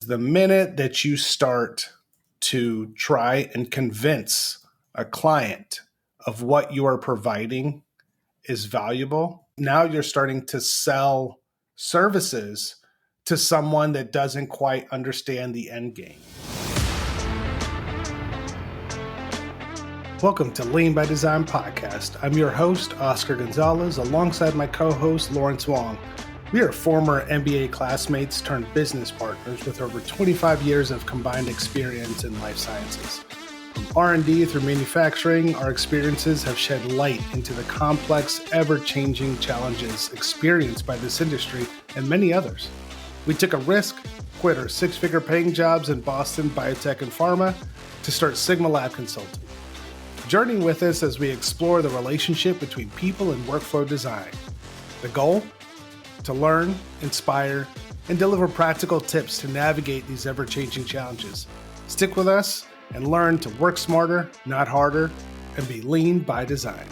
The minute that you start to try and convince a client of what you are providing is valuable, now you're starting to sell services to someone that doesn't quite understand the end game. Welcome to Lean by Design Podcast. I'm your host, Oscar Gonzalez, alongside my co-host, Lawrence Wong. We are former MBA classmates turned business partners with over 25 years of combined experience in life sciences. From R&D through manufacturing, our experiences have shed light into the complex, ever-changing challenges experienced by this industry and many others. We took a risk, quit our six-figure paying jobs in Boston, biotech, and pharma to start Sigma Lab Consulting. Journey with us as we explore the relationship between people and workflow design. The goal? To learn, inspire, and deliver practical tips to navigate these ever-changing challenges. Stick with us and learn to work smarter, not harder, and be lean by design.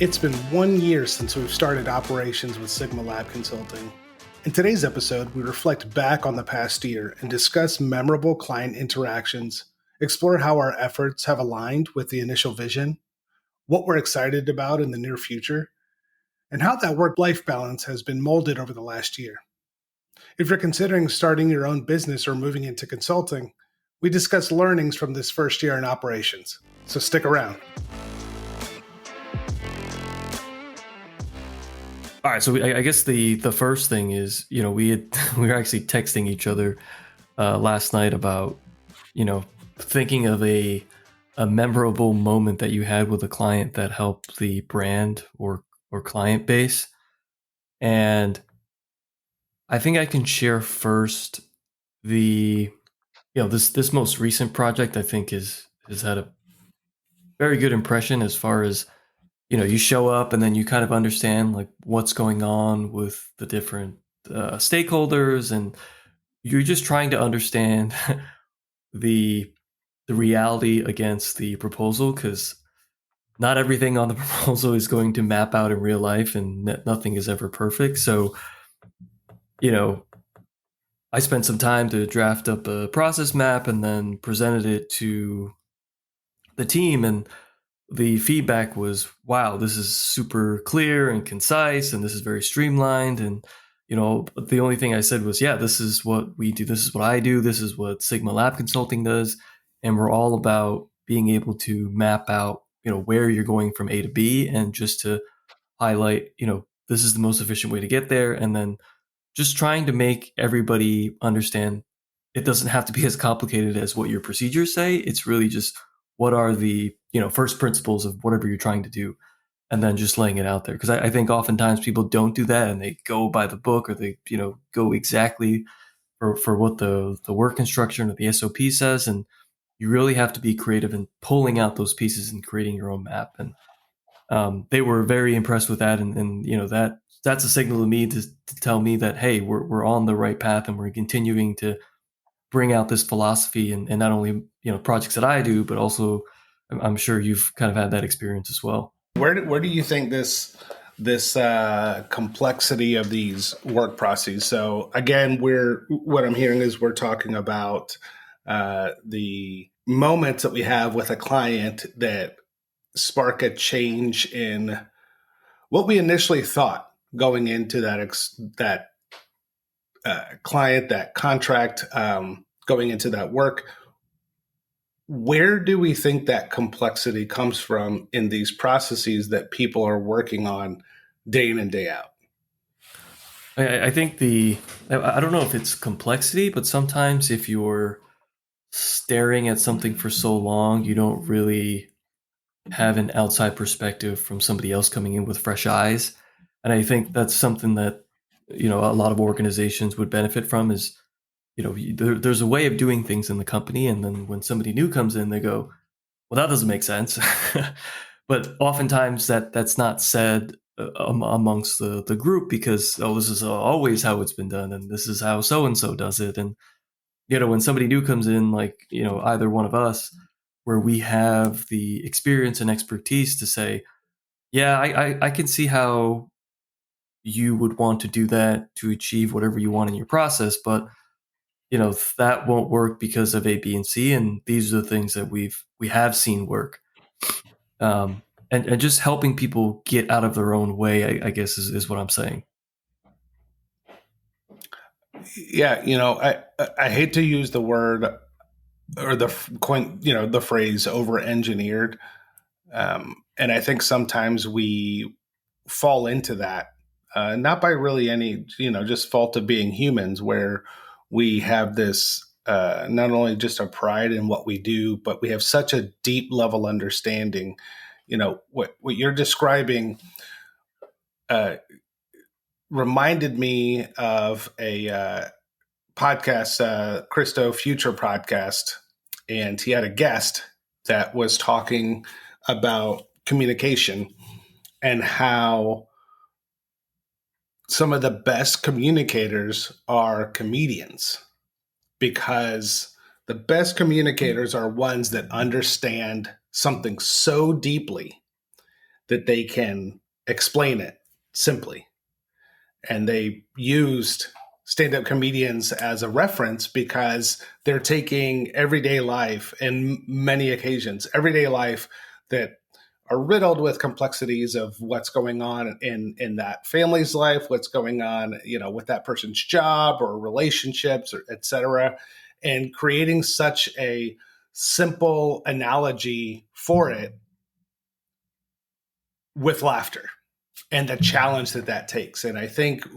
It's been 1 year since we've started operations with Sigma Lab Consulting. In today's episode, we reflect back on the past year and discuss memorable client interactions, explore how our efforts have aligned with the initial vision, what we're excited about in the near future, and how that work-life balance has been molded over the last year. If you're considering starting your own business or moving into consulting, we discuss learnings from this first year in operations. So stick around. All right, so I guess the first thing is, we were actually texting each other last night about, thinking of a memorable moment that you had with a client that helped the brand or client base. And I think I can share first this most recent project I think has had a very good impression as far as, you show up and then you kind of understand like what's going on with the different stakeholders, and you're just trying to understand the reality against the proposal, because not everything on the proposal is going to map out in real life, and nothing is ever perfect. So, I spent some time to draft up a process map and then presented it to the team, and the feedback was, wow, this is super clear and concise, and this is very streamlined. And, the only thing I said was, yeah, this is what we do. This is what I do. This is what Sigma Lab Consulting does. And we're all about being able to map out, where you're going from A to B, and just to highlight, this is the most efficient way to get there. And then just trying to make everybody understand it doesn't have to be as complicated as what your procedures say. It's really just what are the, first principles of whatever you're trying to do, and then just laying it out there. Because I think oftentimes people don't do that, and they go by the book, or they, go exactly for what the work instruction or the SOP says. And you really have to be creative in pulling out those pieces and creating your own map. And they were very impressed with that. And that's a signal to me to tell me that, hey, we're on the right path, and we're continuing to bring out this philosophy and not only, projects that I do, but also I'm sure you've kind of had that experience as well. Where do you think this complexity of these work processes? So again, what I'm hearing is we're talking about the moments that we have with a client that spark a change in what we initially thought going into that client, that contract, going into that work. Where do we think that complexity comes from in these processes that people are working on day in and day out? I think I don't know if it's complexity, but sometimes if you're staring at something for so long, you don't really have an outside perspective from somebody else coming in with fresh eyes. And I think that's something that, a lot of organizations would benefit from is, there's a way of doing things in the company. And then when somebody new comes in, they go, well, that doesn't make sense. But oftentimes that's not said amongst the group, because, this is always how it's been done, and this is how so-and-so does it. And, when somebody new comes in, like, either one of us, where we have the experience and expertise to say, Yeah, I can see how you would want to do that to achieve whatever you want in your process, but that won't work because of A, B, and C, and these are the things that we have seen work. And just helping people get out of their own way, I guess, is what I'm saying. Yeah, I hate to use the word or the coin, the phrase over engineered. And I think sometimes we fall into that, not by really any, just fault of being humans, where we have this not only just a pride in what we do, but we have such a deep level understanding. What you're describing uh, reminded me of a podcast, Christo Future podcast, and he had a guest that was talking about communication and how some of the best communicators are comedians, because the best communicators are ones that understand something so deeply that they can explain it simply. And they used stand-up comedians as a reference because they're taking everyday life, and many occasions everyday life that are riddled with complexities of what's going on in that family's life, what's going on, with that person's job or relationships, or et cetera, and creating such a simple analogy for it with laughter and the challenge that takes. And I think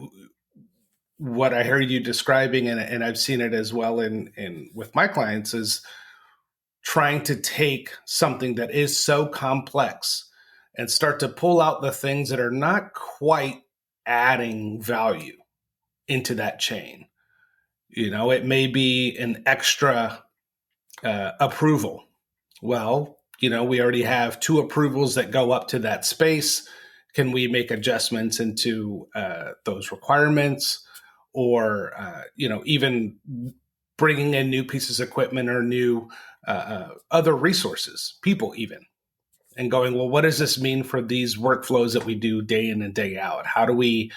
what I heard you describing, and I've seen it as well in with my clients, is trying to take something that is so complex and start to pull out the things that are not quite adding value into that chain. It may be an extra approval. Well, we already have two approvals that go up to that space. Can we make adjustments into those requirements? Or even bringing in new pieces of equipment or new other resources, people even, and going, well, what does this mean for these workflows that we do day in and day out? How do we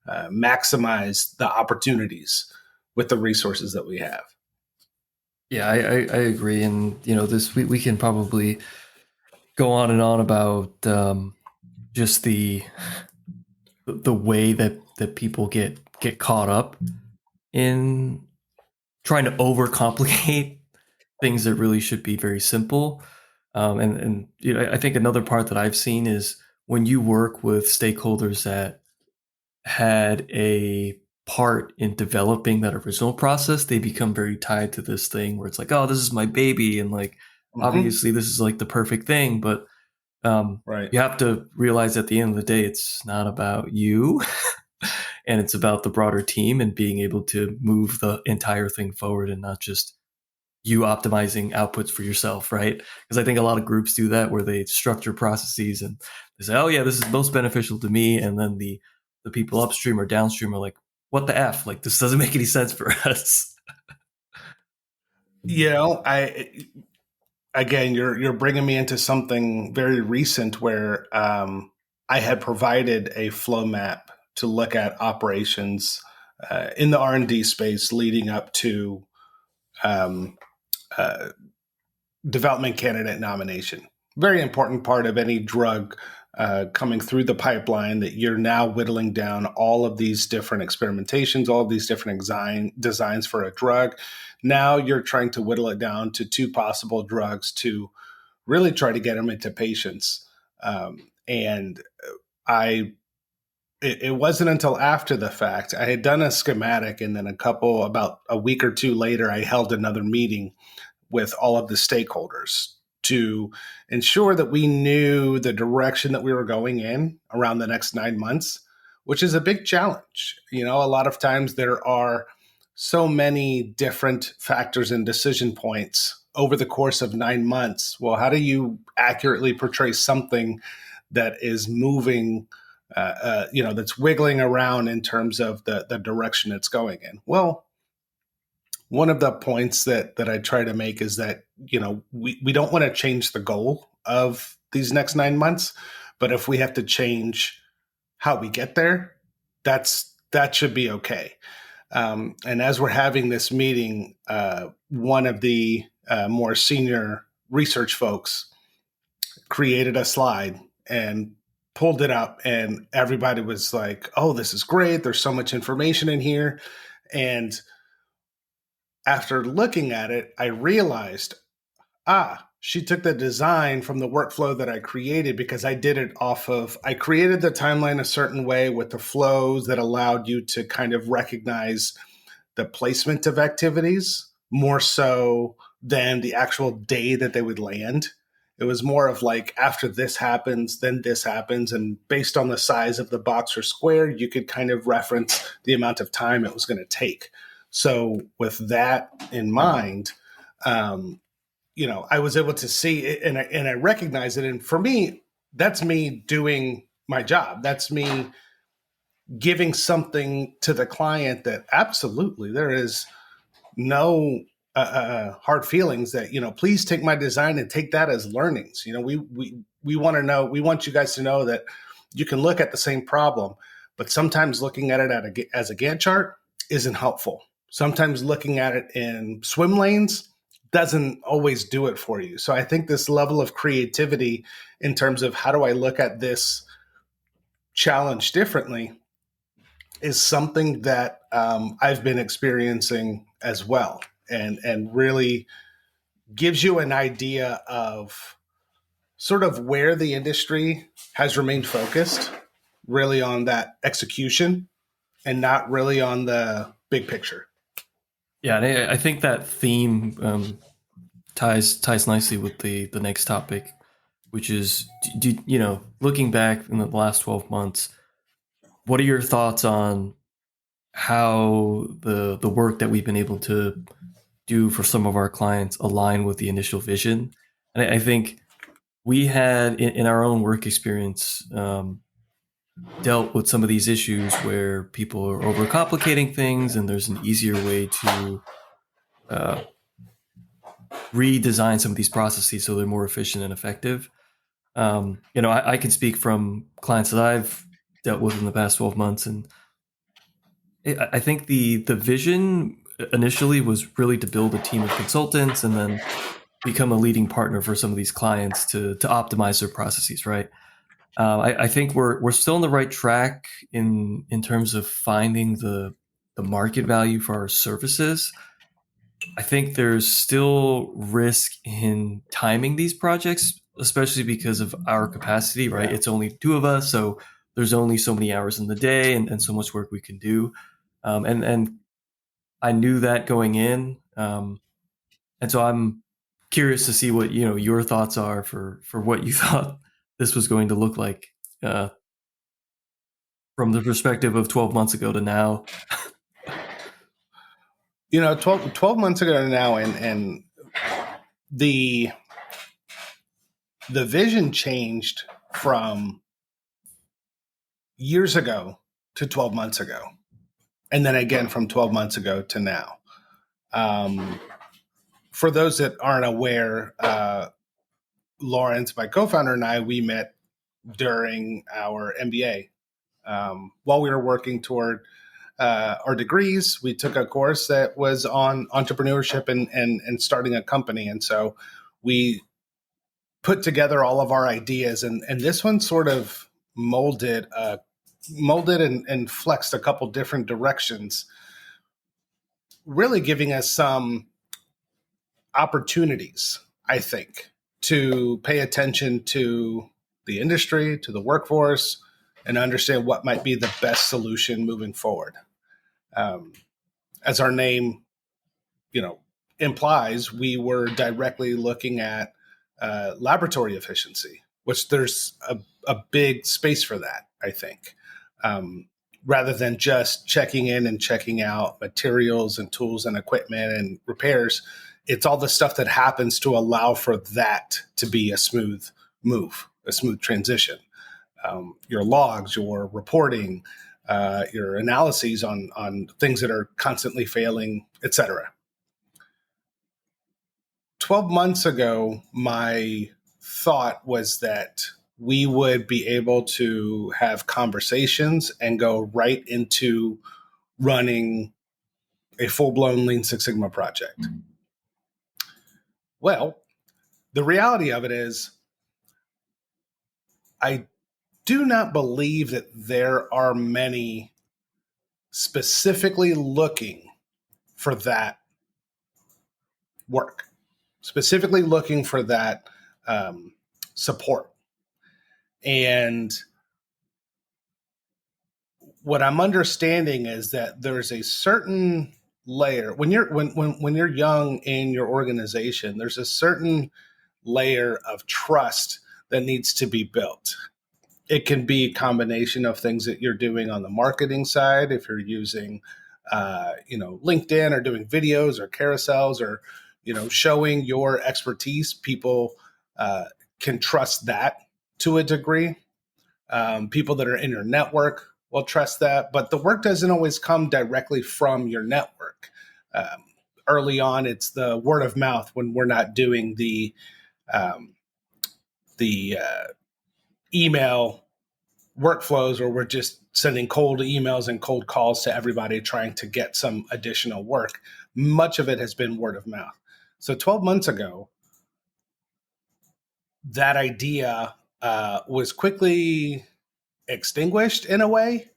maximize the opportunities with the resources that we have? Yeah, I agree, and this we can probably go on and on about just the way that people get caught up in trying to overcomplicate things that really should be very simple. And I think another part that I've seen is when you work with stakeholders that had a part in developing that original process, they become very tied to this thing where it's like, oh, this is my baby, and like Mm-hmm. obviously this is like the perfect thing, but Right. you have to realize at the end of the day, it's not about you. And it's about the broader team and being able to move the entire thing forward and not just you optimizing outputs for yourself, right? Because I think a lot of groups do that where they structure processes and they say, oh yeah, this is most beneficial to me. And then the people upstream or downstream are like, what the F? Like this doesn't make any sense for us. I again, you're bringing me into something very recent where I had provided a flow map to look at operations in the R&D space leading up to um, uh, development candidate nomination. Very important part of any drug coming through the pipeline, that you're now whittling down all of these different experimentations, all of these different designs for a drug. Now you're trying to whittle it down to two possible drugs to really try to get them into patients. And I it wasn't until after the fact I had done a schematic, and then about a week or two later, I held another meeting with all of the stakeholders to ensure that we knew the direction that we were going in around the next 9 months, which is a big challenge. A lot of times there are so many different factors and decision points over the course of 9 months. Well, how do you accurately portray something that is moving, that's wiggling around in terms of the direction it's going in? Well, one of the points that I try to make is that we don't want to change the goal of these next 9 months, But if we have to change how we get there, that should be okay. And as we're having this meeting, one of the more senior research folks created a slide and pulled it up, and everybody was like, "Oh, this is great. There's so much information in here." And after looking at it, I realized, she took the design from the workflow that I created, because I created the timeline a certain way with the flows that allowed you to kind of recognize the placement of activities more so than the actual day that they would land. It was more of like, after this happens, then this happens. And based on the size of the box or square, you could kind of reference the amount of time it was going to take. So with that in mind, I was able to see it, and I recognize it. And for me, that's me doing my job. That's me giving something to the client that absolutely there is no hard feelings, that, please take my design and take that as learnings. We want to know, we want you guys to know that you can look at the same problem, but sometimes looking at it as a Gantt chart isn't helpful. Sometimes looking at it in swim lanes doesn't always do it for you. So I think this level of creativity in terms of how do I look at this challenge differently is something that I've been experiencing as well, and really gives you an idea of sort of where the industry has remained focused, really on that execution and not really on the big picture. Yeah, and I think that theme ties nicely with the next topic, which is, looking back in the last 12 months, what are your thoughts on how the work that we've been able to do for some of our clients align with the initial vision? And I think we had in our own work experience dealt with some of these issues where people are overcomplicating things, and there's an easier way to uh, redesign some of these processes so they're more efficient and effective. I can speak from clients that I've dealt with in the past 12 months, and I think the vision initially was really to build a team of consultants and then become a leading partner for some of these clients to optimize their processes. Right. I think we're still on the right track in terms of finding the market value for our services. I think there's still risk in timing these projects, especially because of our capacity. Right. Yeah. It's only two of us, so there's only so many hours in the day and so much work we can do. And I knew that going in, and so I'm curious to see what your thoughts are for what you thought this was going to look like uh, from the perspective of 12 months ago to now. 12 months ago to now, and the vision changed from years ago to 12 months ago, and then again from 12 months ago to now. For those that aren't aware, Lawrence, my co-founder, and I, we met during our MBA. While we were working toward our degrees, we took a course that was on entrepreneurship and starting a company. And so we put together all of our ideas, and this one sort of molded and flexed a couple different directions, really giving us some opportunities, I think, to pay attention to the industry, to the workforce, and understand what might be the best solution moving forward. As our name, implies, we were directly looking at laboratory efficiency, which there's a big space for that, I think. Rather than just checking in and checking out materials and tools and equipment and repairs, it's all the stuff that happens to allow for that to be a smooth move, a smooth transition. Your logs, your reporting, your analyses on things that are constantly failing, et cetera. 12 months ago, my thought was that we would be able to have conversations and go right into running a full-blown Lean Six Sigma project. Well, the reality of it is, I do not believe that there are many specifically looking for that work, specifically looking for that support. And what I'm understanding is that there's a certain layer when you're young in your organization, there's a certain layer of trust that needs to be built. It can be a combination of things that you're doing on the marketing side. If you're using, LinkedIn, or doing videos or carousels, or, showing your expertise, people can trust that to a degree. People that are in your network will trust that, but the work doesn't always come directly from your network. Early on, it's the word of mouth when we're not doing the email workflows, or we're just sending cold emails and cold calls to everybody trying to get some additional work. Much of it has been word of mouth. So 12 months ago, that idea was quickly extinguished in a way.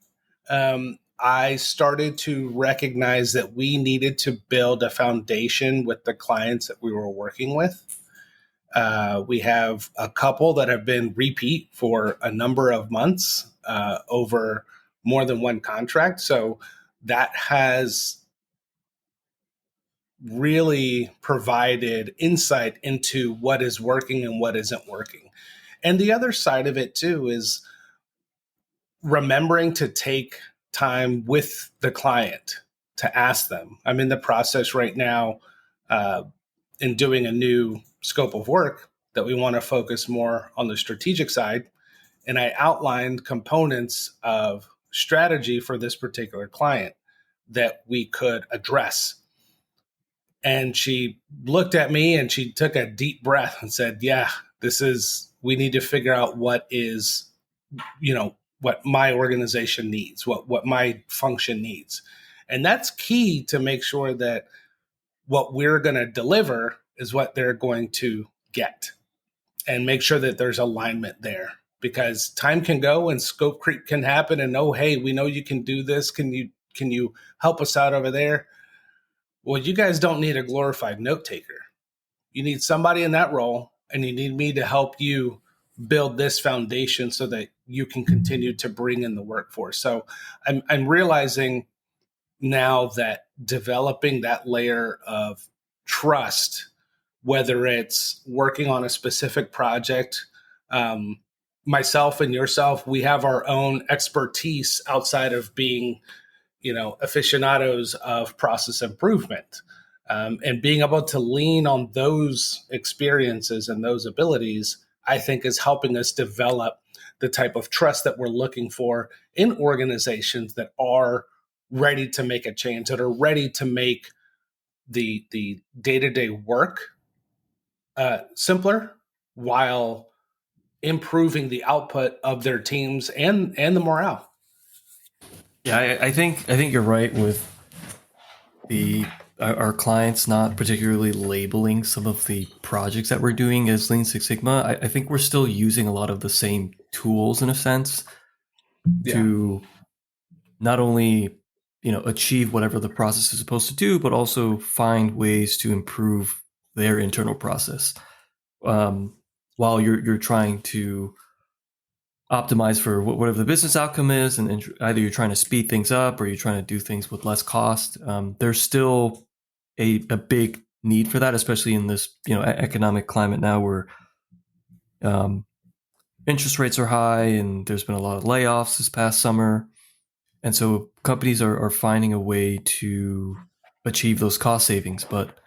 I started to recognize that we needed to build a foundation with the clients that we were working with. We have a couple that have been repeat for a number of months over more than one contract. So that has really provided insight into what is working and what isn't working. And the other side of it too is remembering to take time with the client to ask them. I'm in the process right now in doing a new scope of work that we want to focus more on the strategic side. And I outlined components of strategy for this particular client that we could address. And she looked at me and she took a deep breath and said, yeah, we need to figure out what is, what my organization needs, what my function needs. And that's key to make sure that what we're going to deliver is what they're going to get, and make sure that there's alignment there, because time can go and scope creep can happen. And, oh, hey, we know you can do this. Can you help us out over there? Well, you guys don't need a glorified note taker. You need somebody in that role, and you need me to help you build this foundation so that you can continue to bring in the workforce. So I'm realizing now that developing that layer of trust, whether it's working on a specific project, myself and yourself, we have our own expertise outside of being, aficionados of process improvement. And being able to lean on those experiences and those abilities, I think, is helping us develop the type of trust that we're looking for in organizations that are ready to make a change, that are ready to make the day-to-day work simpler, while improving the output of their teams and the morale. Yeah, I think you're right with our clients not particularly labeling some of the projects that we're doing as Lean Six Sigma. I think we're still using a lot of the same tools in a sense to not only achieve whatever the process is supposed to do, but also find ways to improve their internal process while you're trying to optimize for whatever the business outcome is, and either you're trying to speed things up or you're trying to do things with less cost. There's still a big need for that, especially in this economic climate now where interest rates are high and there's been a lot of layoffs this past summer. And so companies are finding a way to achieve those cost savings, but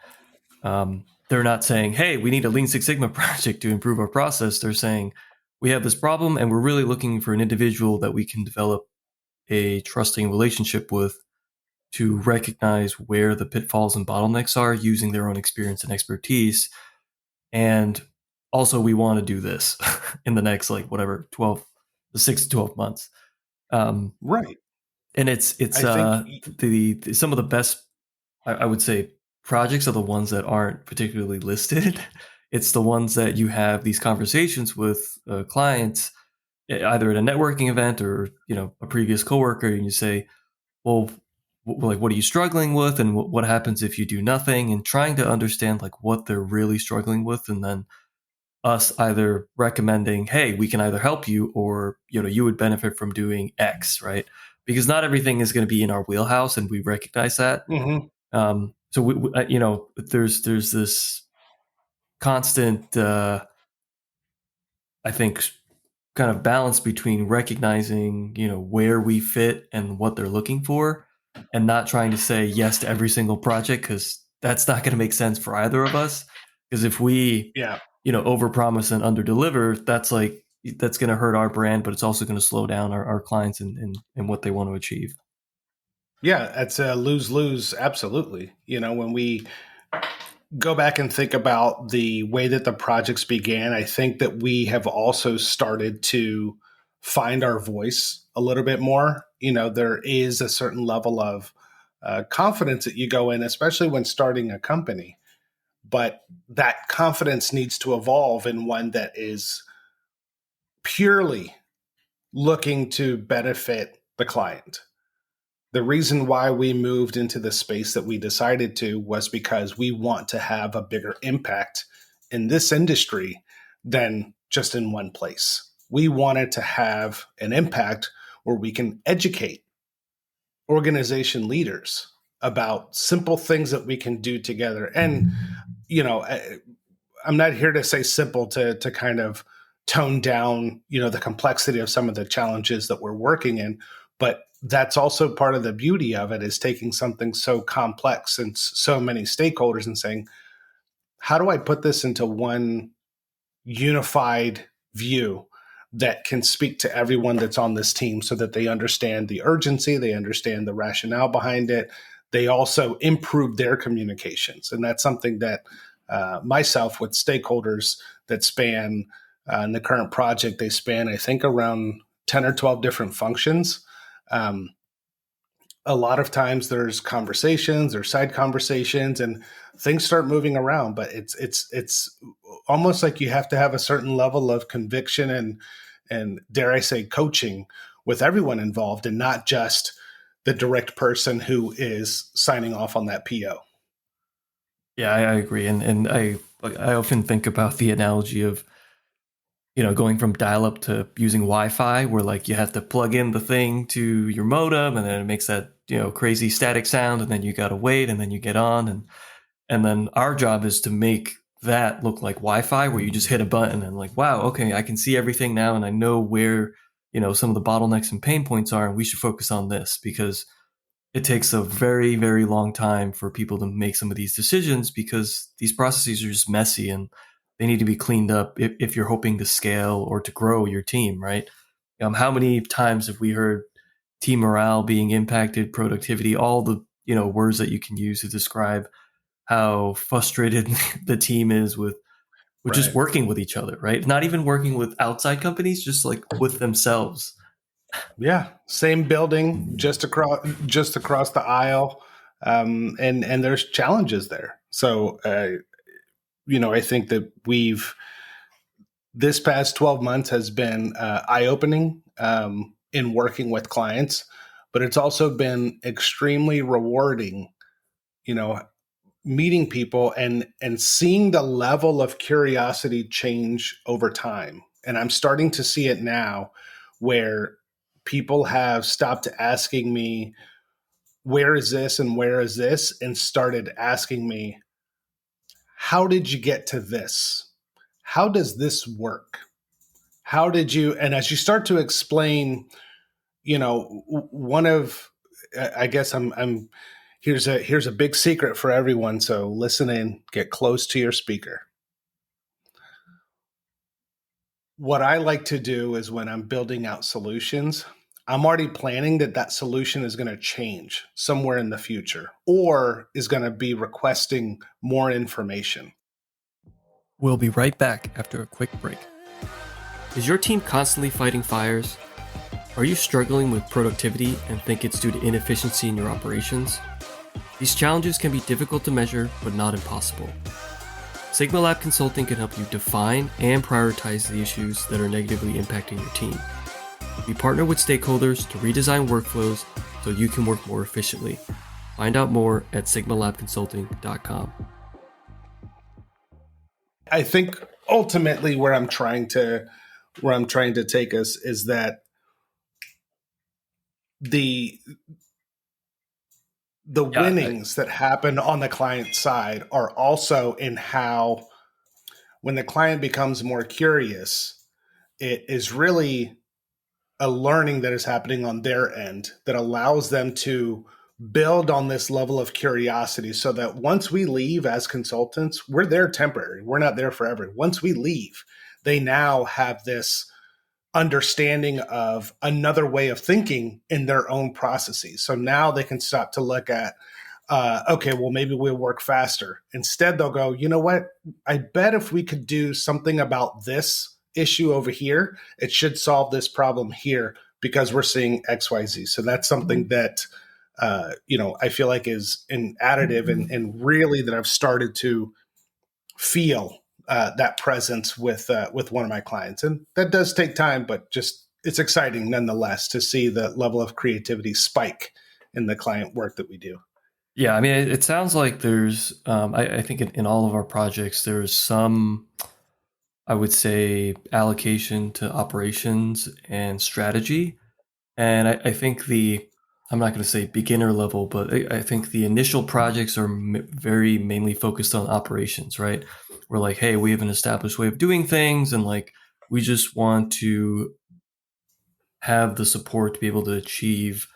they're not saying, hey, we need a Lean Six Sigma project to improve our process. They're saying, we have this problem and we're really looking for an individual that we can develop a trusting relationship with to recognize where the pitfalls and bottlenecks are using their own experience and expertise. And also we want to do this in the next like whatever 12 6 to 12 months. um Right. and it's I think, the some of the best, I would say, projects are the ones that aren't particularly listed. It's the ones that you have these conversations with clients, either at a networking event or a previous coworker, and you say, well, like, what are you struggling with, and what happens if you do nothing, and trying to understand like what they're really struggling with, and then us either recommending, hey, we can either help you, or you would benefit from doing X, right? Because not everything is going to be in our wheelhouse, and we recognize that. mhm, So there's this constant, I think, kind of balance between recognizing where we fit and what they're looking for, and not trying to say yes to every single project, because that's not going to make sense for either of us. Because if we yeah. overpromise and underdeliver, that's going to hurt our brand, but it's also going to slow down our clients and what they want to achieve. Yeah, it's a lose lose. Absolutely. When we go back and think about the way that the projects began, I think that we have also started to find our voice a little bit more. There is a certain level of confidence that you go in, especially when starting a company. But that confidence needs to evolve in one that is purely looking to benefit the client. The reason why we moved into the space that we decided to was because we want to have a bigger impact in this industry than just in one place. We wanted to have an impact where we can educate organization leaders about simple things that we can do together. And, I'm not here to say simple to kind of tone down, the complexity of some of the challenges that we're working in, but that's also part of the beauty of it, is taking something so complex and so many stakeholders and saying, how do I put this into one unified view that can speak to everyone that's on this team, so that they understand the urgency, they understand the rationale behind it. They also improve their communications. And that's something that myself, with stakeholders that span, in the current project, they span, I think, around 10 or 12 different functions. Um, a lot of times there's conversations or side conversations, and things start moving around, but it's almost like you have to have a certain level of conviction and dare I say coaching with everyone involved, and not just the direct person who is signing off on that PO. Yeah, I agree, and I often think about the analogy of going from dial-up to using Wi-Fi, where like you have to plug in the thing to your modem, and then it makes that crazy static sound, and then you gotta wait, and then you get on, and then our job is to make that look like Wi-Fi, where you just hit a button and like, wow, okay, I can see everything now, and I know where some of the bottlenecks and pain points are, and we should focus on this, because it takes a very, very long time for people to make some of these decisions, because these processes are just messy and they need to be cleaned up if you're hoping to scale or to grow your team, right? How many times have we heard team morale being impacted, productivity, all the words that you can use to describe how frustrated the team is with just Right. working with each other, right? Not even working with outside companies, just like with themselves. Yeah, same building, just across the aisle, and there's challenges there. So, I think that we've this past 12 months has been eye opening, in working with clients, but it's also been extremely rewarding. You know, meeting people and seeing the level of curiosity change over time. And I'm starting to see it now, where people have stopped asking me, where is this and where is this, and started asking me, how did you get to this? How does this work? How did you? And as you start to explain, one of, I guess I'm here's a big secret for everyone. So listen in, get close to your speaker. What I like to do is, when I'm building out solutions, I'm already planning that that solution is going to change somewhere in the future, or is going to be requesting more information. We'll be right back after a quick break. Is your team constantly fighting fires? Are you struggling with productivity and think it's due to inefficiency in your operations? These challenges can be difficult to measure, but not impossible. Sigma Lab Consulting can help you define and prioritize the issues that are negatively impacting your team. We partner with stakeholders to redesign workflows so you can work more efficiently. Find out more at sigmalabconsulting.com. I think ultimately where I'm trying to take us is that the winnings that happen on the client side are also in how, when the client becomes more curious, it is really a learning that is happening on their end that allows them to build on this level of curiosity, so that once we leave as consultants, we're there temporary. We're not there forever. Once we leave, they now have this understanding of another way of thinking in their own processes. So now they can stop to look at, okay, well, maybe we'll work faster. Instead, they'll go, you know what? I bet if we could do something about this issue over here, it should solve this problem here because we're seeing XYZ. So that's something that, I feel like is an additive and really that I've started to feel that presence with one of my clients. And that does take time, but just it's exciting nonetheless to see the level of creativity spike in the client work that we do. Yeah, I mean, it sounds like there's, I think in all of our projects, there's some, I would say, allocation to operations and strategy. And I think I'm not going to say beginner level, but I think the initial projects are very mainly focused on operations, right? We're like, hey, we have an established way of doing things, and like, we just want to have the support to be able to achieve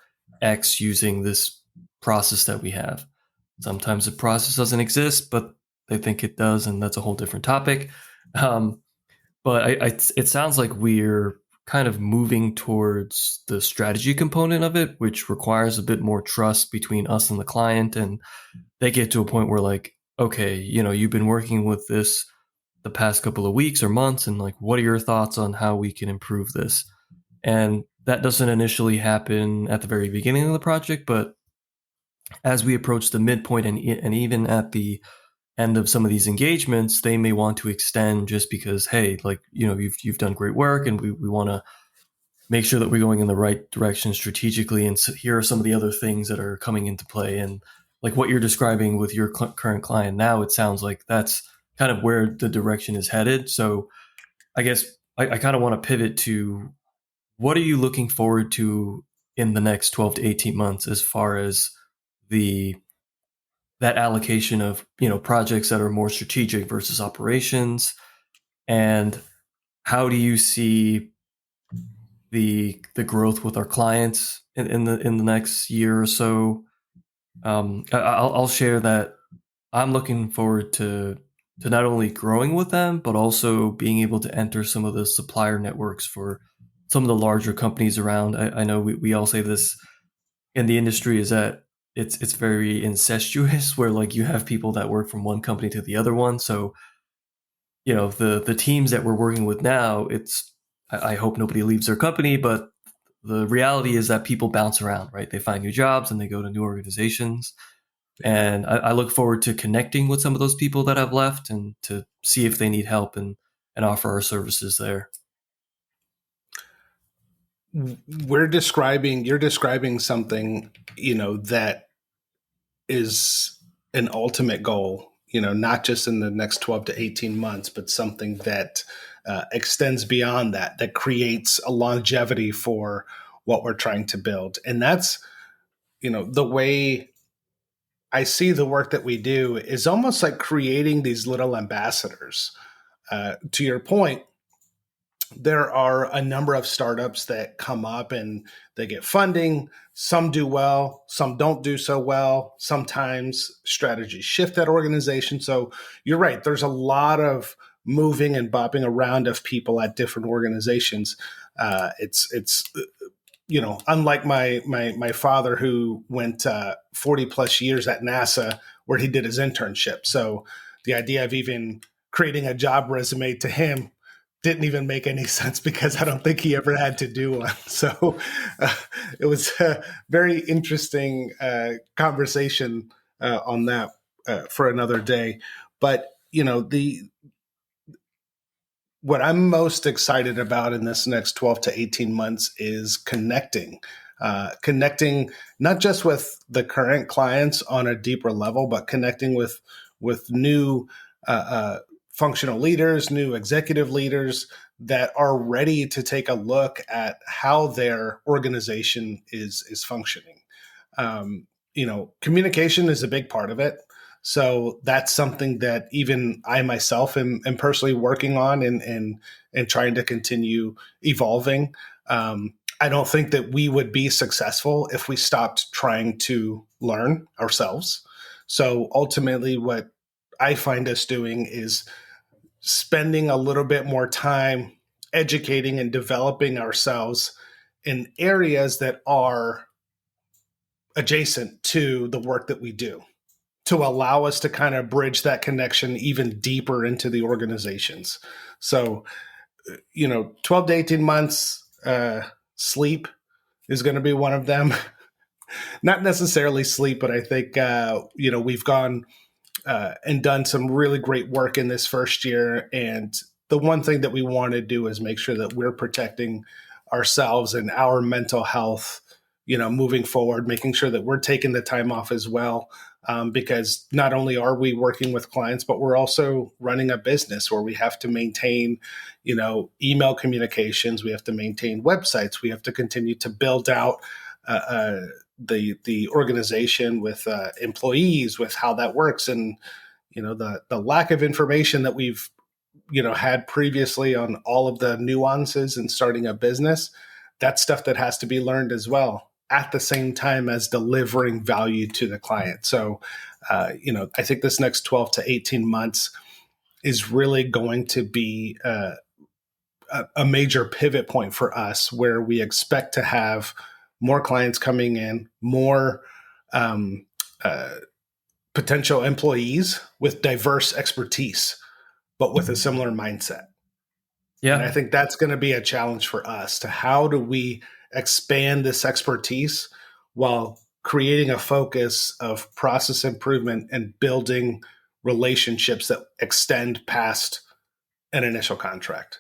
X using this process that we have. Sometimes the process doesn't exist, but they think it does, and that's a whole different topic. But it sounds like we're kind of moving towards the strategy component of it, which requires a bit more trust between us and the client. And they get to a point where like, okay, you've been working with this the past couple of weeks or months, and like, what are your thoughts on how we can improve this? And that doesn't initially happen at the very beginning of the project, but as we approach the midpoint and even at the end of some of these engagements, they may want to extend just because, hey, like, you've done great work, and we want to make sure that we're going in the right direction strategically. And so here are some of the other things that are coming into play. And like what you're describing with your current client now, it sounds like that's kind of where the direction is headed. So I guess I kind of want to pivot to, what are you looking forward to in the next 12 to 18 months as far as that allocation of, projects that are more strategic versus operations? And how do you see the growth with our clients in the next year or so? I'll share that I'm looking forward to not only growing with them, but also being able to enter some of the supplier networks for some of the larger companies around. I know we all say this in the industry, is that it's very incestuous, where like you have people that work from one company to the other one. So, the teams that we're working with now, I hope nobody leaves their company, but the reality is that people bounce around, right? They find new jobs and they go to new organizations. And I look forward to connecting with some of those people that have left, and to see if they need help, and offer our services there. You're describing something, that is an ultimate goal, not just in the next 12 to 18 months, but something that extends beyond that creates a longevity for what we're trying to build. And that's, the way I see the work that we do is almost like creating these little ambassadors. To your point, there are a number of startups that come up and they get funding. Some do well, some don't do so well. Sometimes strategies shift that organization. So you're right. There's a lot of moving and bopping around of people at different organizations. It's unlike my father, who went 40 plus years at NASA where he did his internship. So the idea of even creating a job resume to him didn't even make any sense because I don't think he ever had to do one. So it was a very interesting conversation on that for another day. But the what I'm most excited about in this next 12 to 18 months is connecting not just with the current clients on a deeper level, but connecting with new functional leaders, new executive leaders that are ready to take a look at how their organization is functioning. Communication is a big part of it. So that's something that even I myself am personally working on and trying to continue evolving. I don't think that we would be successful if we stopped trying to learn ourselves. So ultimately, what I find us doing is spending a little bit more time educating and developing ourselves in areas that are adjacent to the work that we do, to allow us to kind of bridge that connection even deeper into the organizations. So, 12 to 18 months, sleep is going to be one of them. Not necessarily sleep, but I think, we've gone and done some really great work in this first year. And the one thing that we want to do is make sure that we're protecting ourselves and our mental health, moving forward, making sure that we're taking the time off as well. Because not only are we working with clients, but we're also running a business where we have to maintain, email communications. We have to maintain websites. We have to continue to build out the organization with employees, with how that works, and the lack of information that we've had previously on all of the nuances in starting a business. That's stuff that has to be learned as well, at the same time as delivering value to the client. So, I think this next 12 to 18 months is really going to be a major pivot point for us, where we expect to have more clients coming in, more potential employees with diverse expertise, but with a similar mindset. Yeah. And I think that's going to be a challenge for us, to how do we expand this expertise while creating a focus of process improvement and building relationships that extend past an initial contract.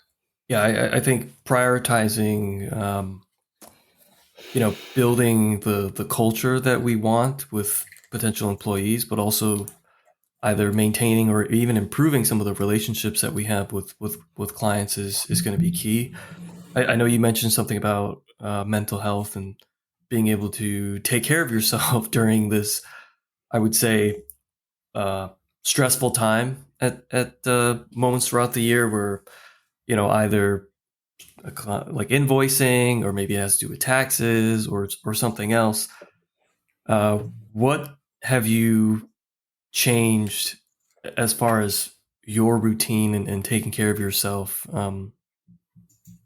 Yeah, I think prioritizing, building the culture that we want with potential employees, but also either maintaining or even improving some of the relationships that we have with clients is going to be key. I know you mentioned something about mental health and being able to take care of yourself during this, I would say, stressful time at moments throughout the year where, either like invoicing, or maybe it has to do with taxes or something else. What have you changed as far as your routine and taking care of yourself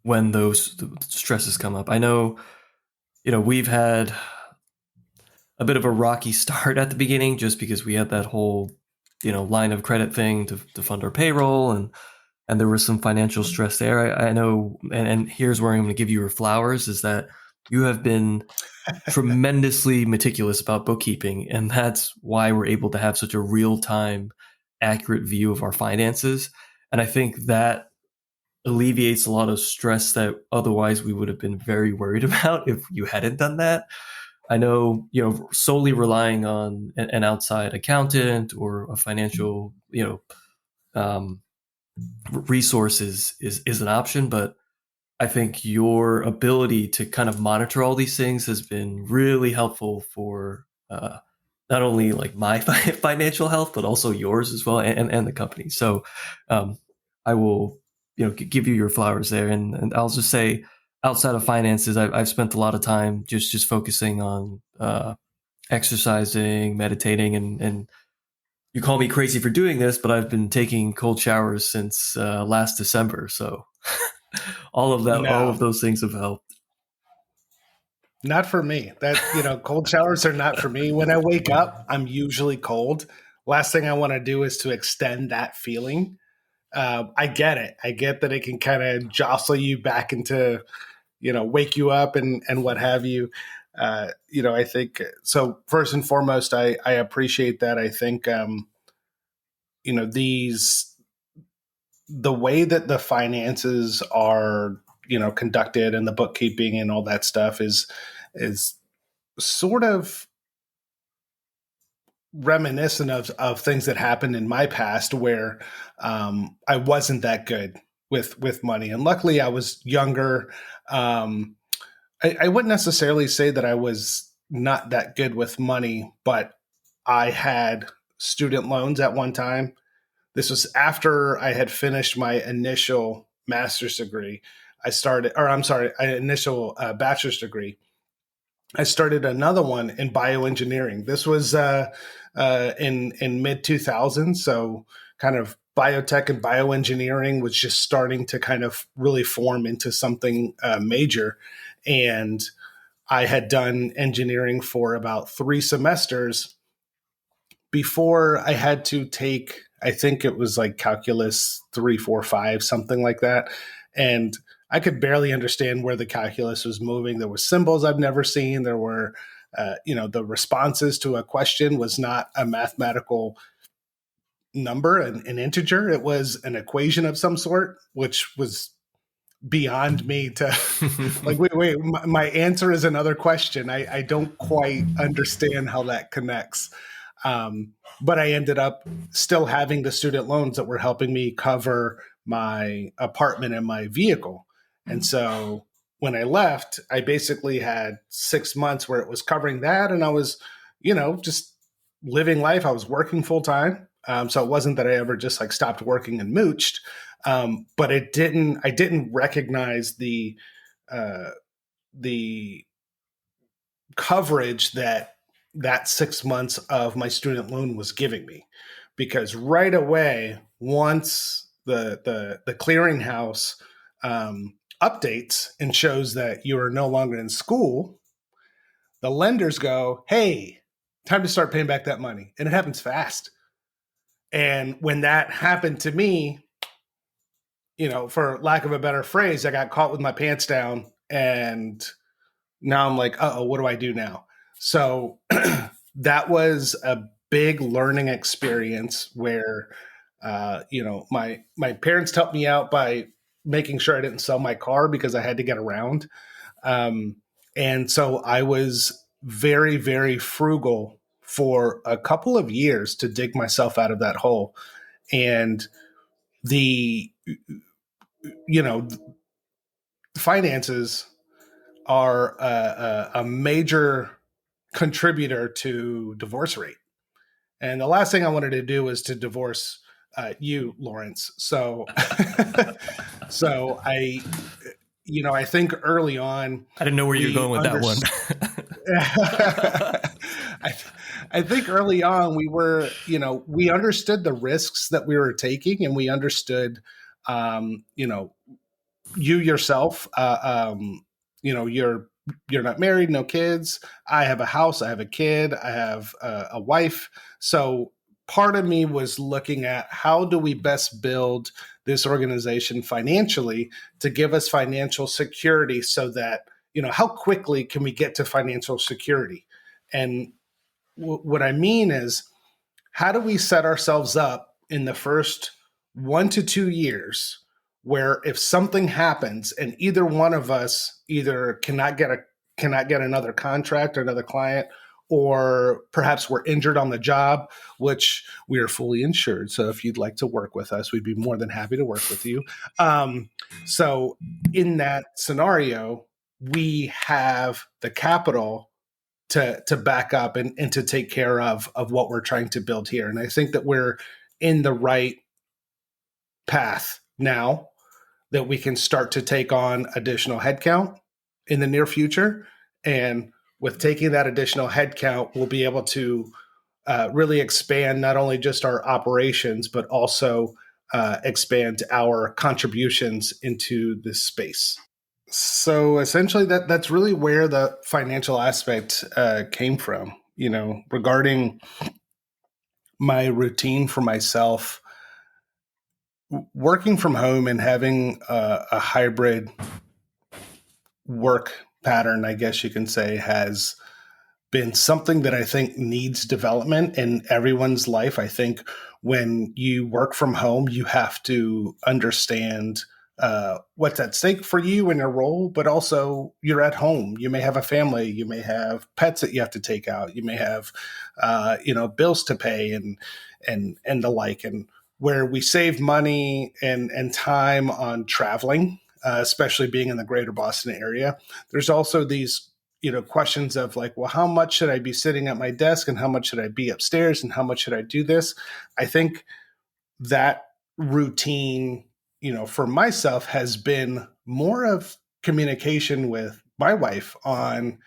when those stresses come up? I know, we've had a bit of a rocky start at the beginning, just because we had that whole, line of credit thing to fund our payroll, and there was some financial stress there. I know, and here's where I'm going to give you your flowers, is that you have been tremendously meticulous about bookkeeping, and that's why we're able to have such a real-time, accurate view of our finances. And I think that alleviates a lot of stress that otherwise we would have been very worried about if you hadn't done that. I know, solely relying on an outside accountant or a financial, um, resources is an option, but I think your ability to kind of monitor all these things has been really helpful for not only like my financial health, but also yours as well, and the company. So I will, give you your flowers there, and I'll just say, outside of finances, I've spent a lot of time just focusing on exercising, meditating, and you call me crazy for doing this, but I've been taking cold showers since last December. So all No, of those things have helped. not for me. Cold showers are not for me. When I wake up, I'm usually cold. Last thing I want to do is to extend that feeling. I get it. I get that it can kind of jostle you back into, wake you up and what have you. I think so. First and foremost, I appreciate that. I think, these the way that the finances are, conducted and the bookkeeping and all that stuff is sort of reminiscent of things that happened in my past where I wasn't that good with money, and luckily I was younger. I wouldn't necessarily say that I was not that good with money, but I had student loans at one time. This was after I had finished my initial master's degree. Initial bachelor's degree. I started another one in bioengineering. This was in mid 2000s, so kind of biotech and bioengineering was just starting to kind of really form into something major. And I had done engineering for about 3 semesters before I had to take, I think it was like calculus 3, 4, 5, something like that. And I could barely understand where the calculus was moving. There were symbols I've never seen. There were, the responses to a question was not a mathematical number, an integer. It was an equation of some sort, which was beyond me to like, wait, my answer is another question. I don't quite understand how that connects. But I ended up still having the student loans that were helping me cover my apartment and my vehicle. And so when I left, I basically had 6 months where it was covering that. And I was, just living life. I was working full time. So it wasn't that I ever just like stopped working and mooched. But I didn't recognize the coverage that 6 months of my student loan was giving me, because right away, once the clearinghouse updates and shows that you are no longer in school, the lenders go, "Hey, time to start paying back that money," and it happens fast. And when that happened to me, for lack of a better phrase, I got caught with my pants down, and now I'm like, oh, what do I do now? So that was a big learning experience where, my parents helped me out by making sure I didn't sell my car because I had to get around. And so I was very, very frugal for a couple of years to dig myself out of that hole. And the, finances are a major contributor to divorce rate. And the last thing I wanted to do was to divorce you, Lawrence. So, so I think early on, I didn't know where you're going with that one. I think early on we understood the risks that we were taking, and we understood, you yourself, you're not married, no kids. I have a house, I have a kid, I have a wife. So part of me was looking at how do we best build this organization financially to give us financial security, so that, how quickly can we get to financial security? And what I mean is, how do we set ourselves up in the first 1 to 2 years where if something happens and either one of us either cannot get another contract or another client, or perhaps we're injured on the job, which we are fully insured. So if you'd like to work with us, we'd be more than happy to work with you. So in that scenario, we have the capital to back up and to take care of what we're trying to build here. And I think that we're in the right path now, that we can start to take on additional headcount in the near future. And with taking that additional headcount, we'll be able to really expand not only just our operations, but also expand our contributions into this space. So essentially, that's really where the financial aspect came from. Regarding my routine for myself, working from home and having a hybrid work pattern, I guess you can say, has been something that I think needs development in everyone's life. I think when you work from home, you have to understand what's at stake for you in your role, but also you're at home. You may have a family, you may have pets that you have to take out, you may have bills to pay and the like. And where we save money and time on traveling, especially being in the greater Boston area, there's also these questions of like, well, how much should I be sitting at my desk and how much should I be upstairs and how much should I do this? I think that routine, for myself has been more of communication with my wife on,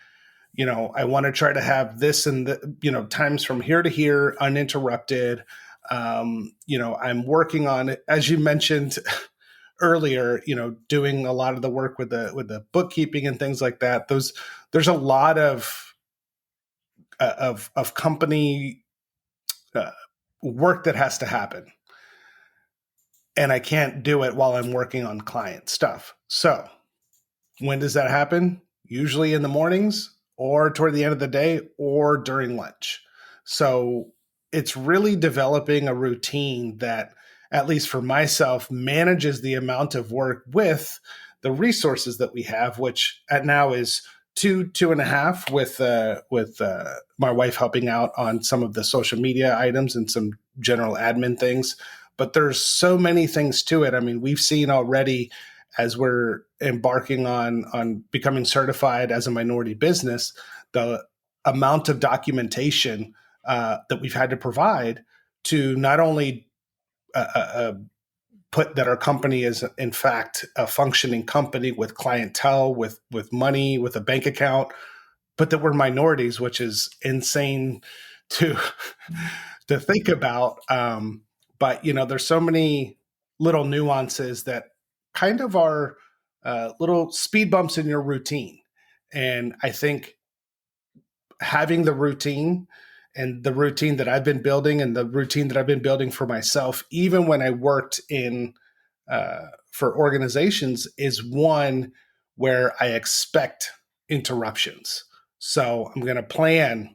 I want to try to have this and the, times from here to here uninterrupted. I'm working on it, as you mentioned earlier, doing a lot of the work with the bookkeeping and things like that. There's a lot of company uh, work that has to happen, and I can't do it while I'm working on client stuff. So when does that happen? Usually in the mornings or toward the end of the day or during lunch. So it's really developing a routine that, at least for myself, manages the amount of work with the resources that we have, which at now is two and a half, with my wife helping out on some of the social media items and some general admin things. But there's so many things to it. I mean, we've seen already, as we're embarking on becoming certified as a minority business, the amount of documentation that we've had to provide to not only put that our company is in fact a functioning company with clientele, with money, with a bank account, but that we're minorities, which is insane to to think about. But there's so many little nuances that kind of are little speed bumps in your routine, and I think having the routine and the routine that I've been building and the routine that I've been building for myself, even when I worked in for organizations, is one where I expect interruptions. So I'm going to plan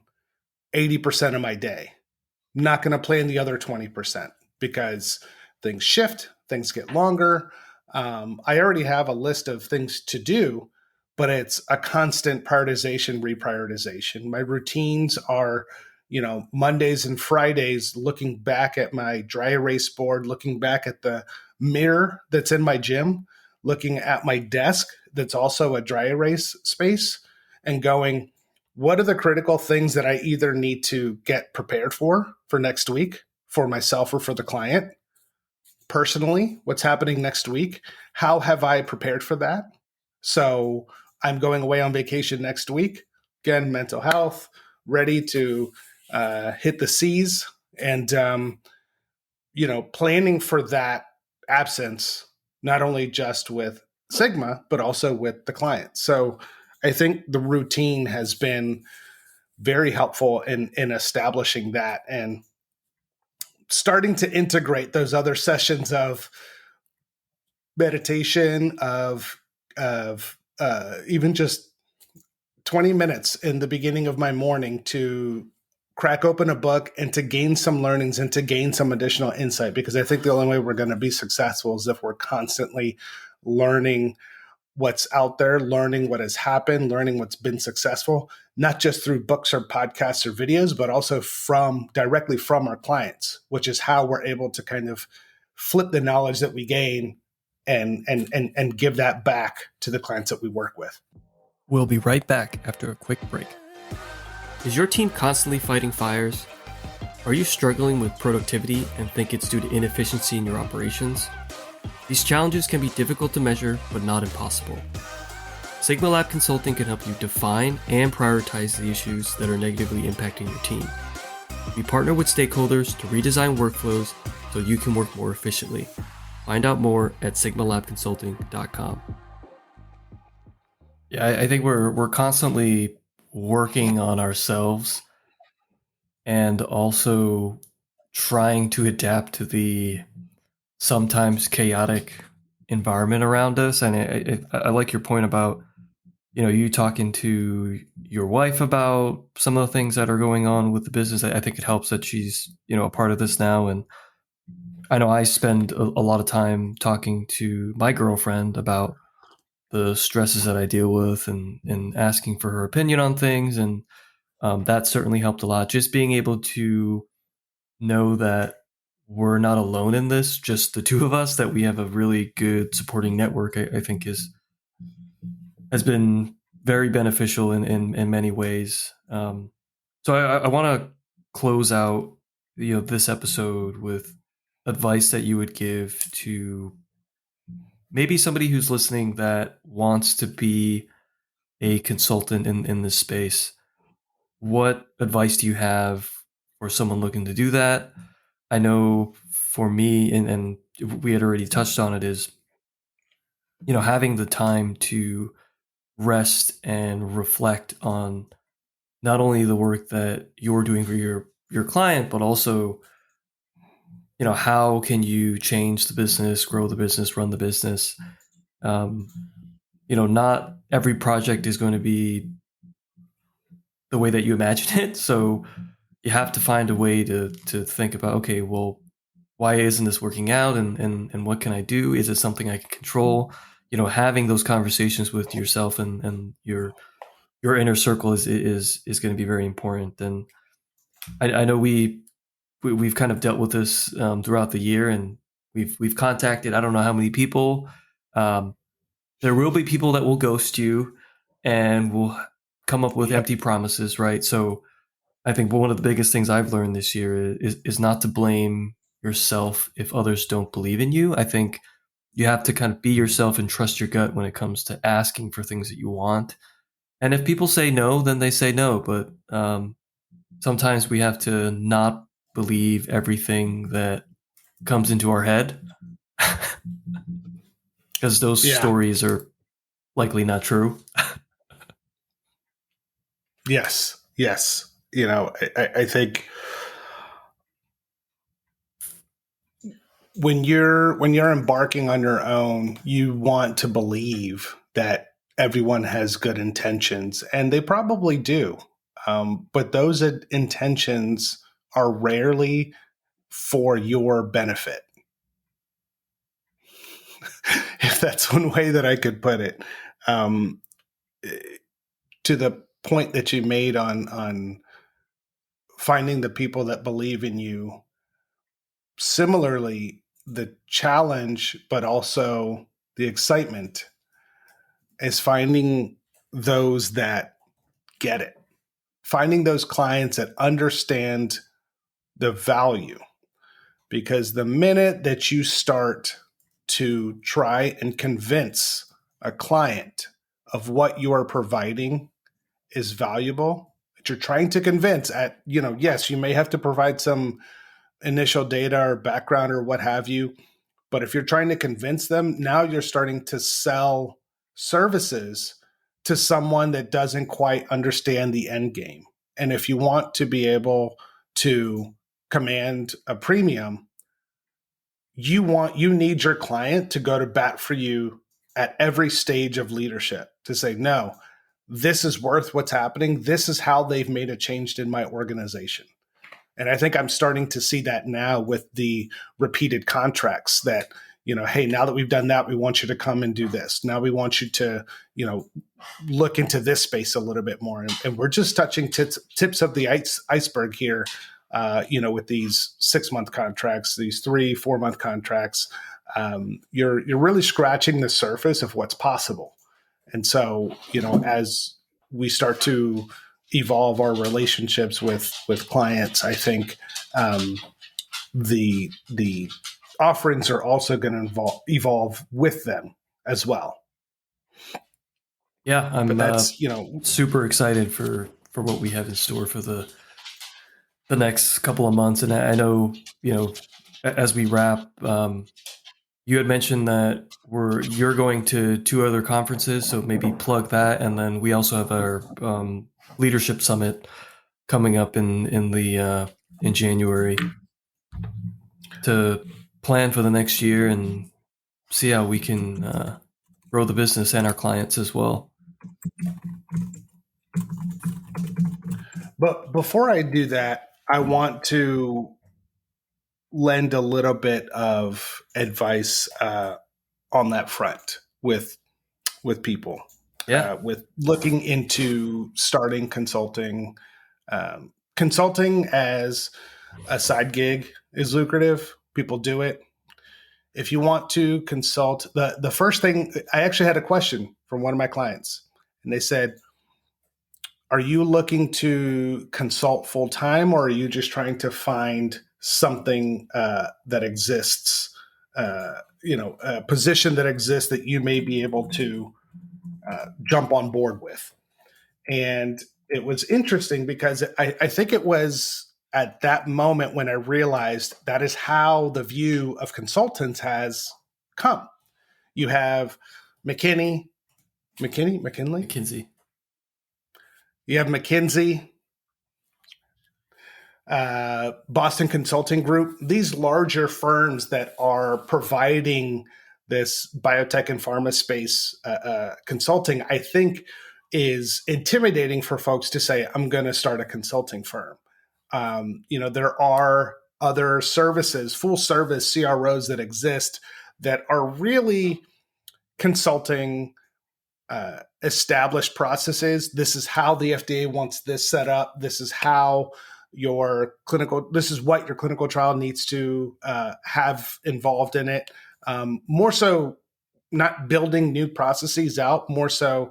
80% of my day. I'm not going to plan the other 20% because things shift, things get longer. I already have a list of things to do, but it's a constant prioritization, reprioritization. My routines are, Mondays and Fridays, looking back at my dry erase board, looking back at the mirror that's in my gym, looking at my desk that's also a dry erase space, and going, what are the critical things that I either need to get prepared for next week for myself or for the client? Personally, what's happening next week? How have I prepared for that? So I'm going away on vacation next week. Again, mental health, ready to hit the seas, and planning for that absence, not only just with Sigma, but also with the client. So I think the routine has been very helpful in establishing that and starting to integrate those other sessions of meditation, of even just 20 minutes in the beginning of my morning to crack open a book and to gain some learnings and to gain some additional insight, because I think the only way we're going to be successful is if we're constantly learning what's out there, learning what has happened, learning what's been successful, not just through books or podcasts or videos, but also directly from our clients, which is how we're able to kind of flip the knowledge that we gain and give that back to the clients that we work with. We'll be right back after a quick break. Is your team constantly fighting fires? Are you struggling with productivity and think it's due to inefficiency in your operations? These challenges can be difficult to measure, but not impossible. Sigma Lab Consulting can help you define and prioritize the issues that are negatively impacting your team. We partner with stakeholders to redesign workflows so you can work more efficiently. Find out more at sigmalabconsulting.com. Yeah, I think we're constantly working on ourselves and also trying to adapt to the sometimes chaotic environment around us. And I like your point about, you talking to your wife about some of the things that are going on with the business. I think it helps that she's, a part of this now. And I know I spend a lot of time talking to my girlfriend about the stresses that I deal with, and asking for her opinion on things. And that certainly helped a lot. Just being able to know that we're not alone in this, just the two of us, that we have a really good supporting network, I think has been very beneficial in many ways. So I want to close out, this episode with advice that you would give to maybe somebody who's listening that wants to be a consultant in this space. What advice do you have for someone looking to do that? I know for me, and we had already touched on it, is, having the time to rest and reflect on not only the work that you're doing for your client, but also, how can you change the business, grow the business, run the business. Um, not every project is going to be the way that you imagine it. So you have to find a way to think about, okay, well, why isn't this working out, and what can I do? Is it something I can control? Having those conversations with yourself and your inner circle is going to be very important. And I know we've kind of dealt with this throughout the year, and we've contacted, I don't know how many people. Um, there will be people that will ghost you and will come up with Yep. empty promises, right? So I think one of the biggest things I've learned this year is not to blame yourself if others don't believe in you. I think you have to kind of be yourself and trust your gut when it comes to asking for things that you want. And if people say no, then they say no. But sometimes we have to not believe everything that comes into our head, because those Yeah. stories are likely not true. Yes. Yes. I think when you're embarking on your own, you want to believe that everyone has good intentions, and they probably do. But those intentions are rarely for your benefit, if that's one way that I could put it. Um, to the point that you made on finding the people that believe in you, similarly, the challenge, but also the excitement, is finding those that get it, finding those clients that understand the value. Because the minute that you start to try and convince a client of what you are providing is valuable, that you're trying to convince at, yes, you may have to provide some initial data or background or what have you. But if you're trying to convince them, now you're starting to sell services to someone that doesn't quite understand the end game. And if you want to be able to command a premium, you need your client to go to bat for you at every stage of leadership, to say, no, this is worth what's happening. This is how they've made a change in my organization. And I think I'm starting to see that now with the repeated contracts that, hey, now that we've done that, we want you to come and do this. Now we want you to, look into this space a little bit more. And we're just touching tips of the iceberg here, with these 6-month contracts, these 3-4 month contracts. You're really scratching the surface of what's possible. And so, as we start to evolve our relationships with clients, I think the offerings are also going to evolve with them as well. Yeah, But I'm that's super excited for what we have in store for the next couple of months. And I know, as we wrap, you had mentioned that you're going to 2 other conferences, so maybe plug that. And then we also have our leadership summit coming up in January to plan for the next year and see how we can grow the business and our clients as well. But before I do that, I want to lend a little bit of advice on that front with people, Yeah. with looking into starting consulting. Consulting as a side gig is lucrative. People do it. If you want to consult, the first thing, I actually had a question from one of my clients, and they said, are you looking to consult full time, or are you just trying to find something that exists, a position that exists that you may be able to jump on board with? And it was interesting because I think it was at that moment when I realized that is how the view of consultants has come. You have McKinney, McKinley. McKinsey. You have McKinsey, Boston Consulting Group, these larger firms that are providing this biotech and pharma space consulting, I think is intimidating for folks to say, I'm going to start a consulting firm. There are other services, full service CROs that exist that are really consulting established processes. This is how the FDA wants this set up. This is how this is what your clinical trial needs to have involved in it. More so, not building new processes out, more so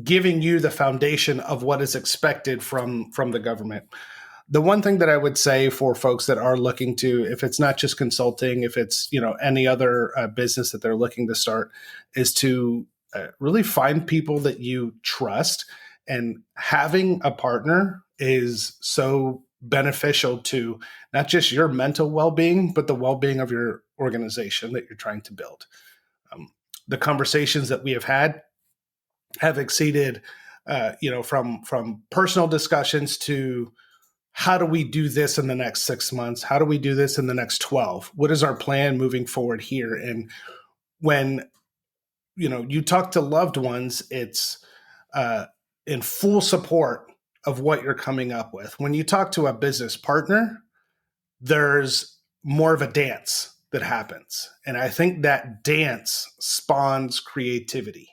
giving you the foundation of what is expected from the government. The one thing that I would say for folks that are looking to, if it's not just consulting, if it's any other business that they're looking to start, is to really find people that you trust. And having a partner is so beneficial to not just your mental well-being, but the well-being of your organization that you're trying to build. The conversations that we have had have exceeded, from personal discussions to how do we do this in the next 6 months? How do we do this in the next 12? What is our plan moving forward here? And when, you talk to loved ones, it's in full support of what you're coming up with. When you talk to a business partner, there's more of a dance that happens. And I think that dance spawns creativity.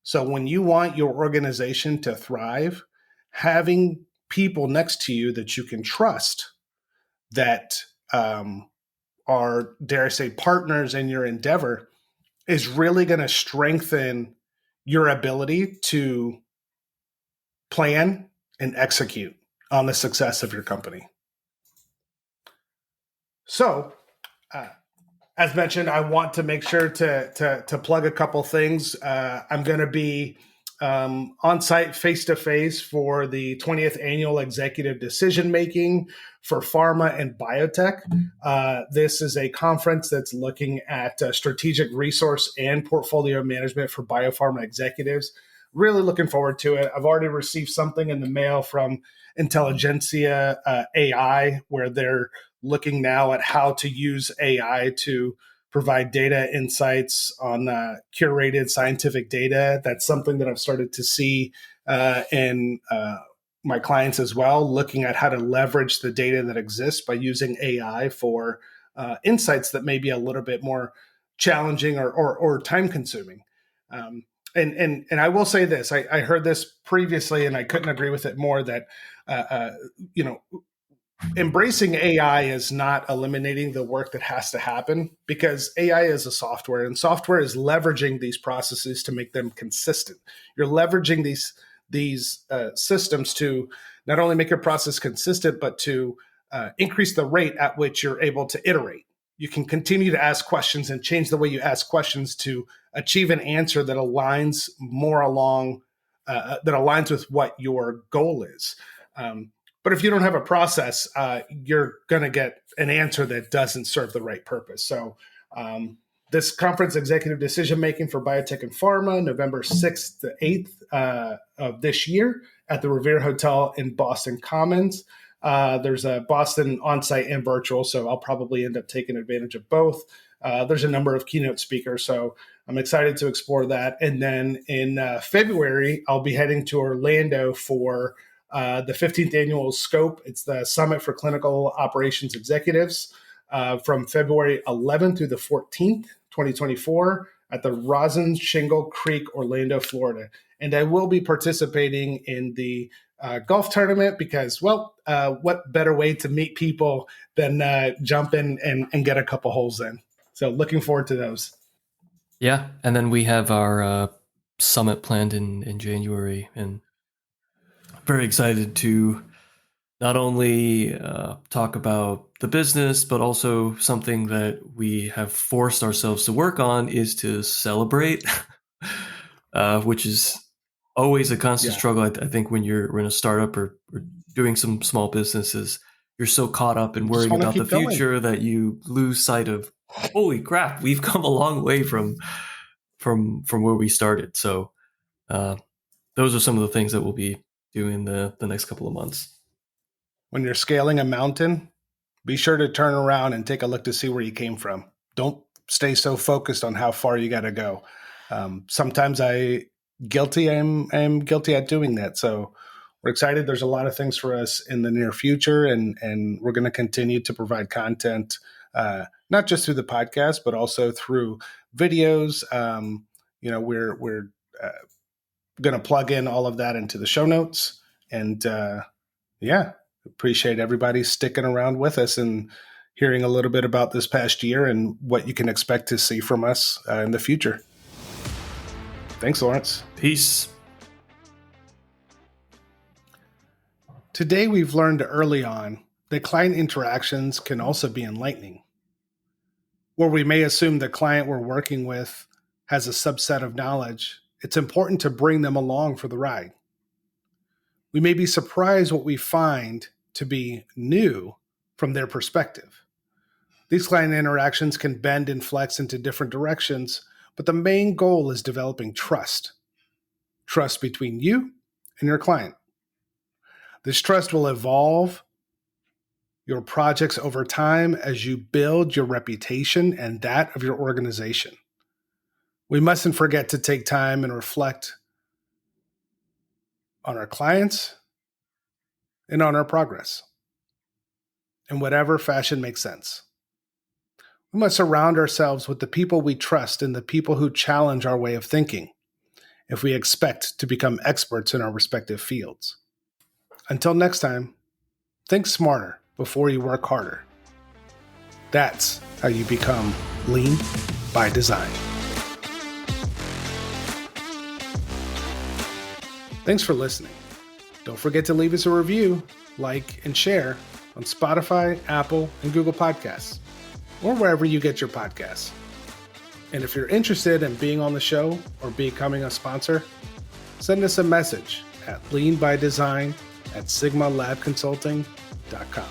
So when you want your organization to thrive, having people next to you that you can trust, that are, dare I say, partners in your endeavor, is really going to strengthen your ability to plan and execute on the success of your company. So, as mentioned, I want to make sure to plug a couple things. I'm going to be on site face-to-face for the 20th Annual Executive Decision Making for Pharma and Biotech. This is a conference that's looking at strategic resource and portfolio management for biopharma executives. Really looking forward to it. I've already received something in the mail from Intelligentsia AI, where they're looking now at how to use AI to provide data insights on curated scientific data. That's something that I've started to see in my clients as well, looking at how to leverage the data that exists by using AI for insights that may be a little bit more challenging or time consuming. And I will say this, I heard this previously and I couldn't agree with it more, that, embracing AI is not eliminating the work that has to happen, because AI is a software, and software is leveraging these processes to make them consistent. You're leveraging these systems to not only make your process consistent, but to increase the rate at which you're able to iterate. You can continue to ask questions and change the way you ask questions to achieve an answer that aligns with what your goal is. But if you don't have a process, you're going to get an answer that doesn't serve the right purpose. So this conference, Executive Decision Making for Biotech and Pharma, November 6th to 8th of this year at the Revere Hotel in Boston Commons. There's a Boston on-site and virtual, so I'll probably end up taking advantage of both. There's a number of keynote speakers, so I'm excited to explore that. And then in February, I'll be heading to Orlando for the 15th annual SCOPE. It's the Summit for Clinical Operations Executives from February 11th through the 14th, 2024 at the Rosin Shingle Creek, Orlando, Florida. And I will be participating in the golf tournament because, well, what better way to meet people than jump in and get a couple holes in. So looking forward to those. Yeah. And then we have our summit planned in January, and very excited to not only talk about the business, but also something that we have forced ourselves to work on is to celebrate, which is always a constant struggle. I think when you're in a startup or doing some small businesses, you're so caught up in worrying about the future that you lose sight of, holy crap, we've come a long way from where we started. So those are some of the things that we'll be doing the next couple of months. When you're scaling a mountain, be sure to turn around and take a look to see where you came from. Don't stay so focused on how far you got to go. Sometimes I'm guilty at doing that. So we're excited. There's a lot of things for us in the near future, and we're going to continue to provide content, not just through the podcast, but also through videos. We're going to plug in all of that into the show notes, and appreciate everybody sticking around with us and hearing a little bit about this past year and what you can expect to see from us in the future. Thanks, Lawrence. Peace. Today, we've learned early on that client interactions can also be enlightening. Where we may assume the client we're working with has a subset of knowledge, it's important to bring them along for the ride. We may be surprised what we find to be new from their perspective. These client interactions can bend and flex into different directions, but the main goal is developing trust. Trust between you and your client. This trust will evolve your projects over time as you build your reputation and that of your organization. We mustn't forget to take time and reflect on our clients and on our progress in whatever fashion makes sense. We must surround ourselves with the people we trust and the people who challenge our way of thinking if we expect to become experts in our respective fields. Until next time, think smarter before you work harder. That's how you become lean by design. Thanks for listening. Don't forget to leave us a review, like, and share on Spotify, Apple, and Google Podcasts, or wherever you get your podcasts. And if you're interested in being on the show or becoming a sponsor, send us a message at leanbydesign@sigmalabconsulting.com.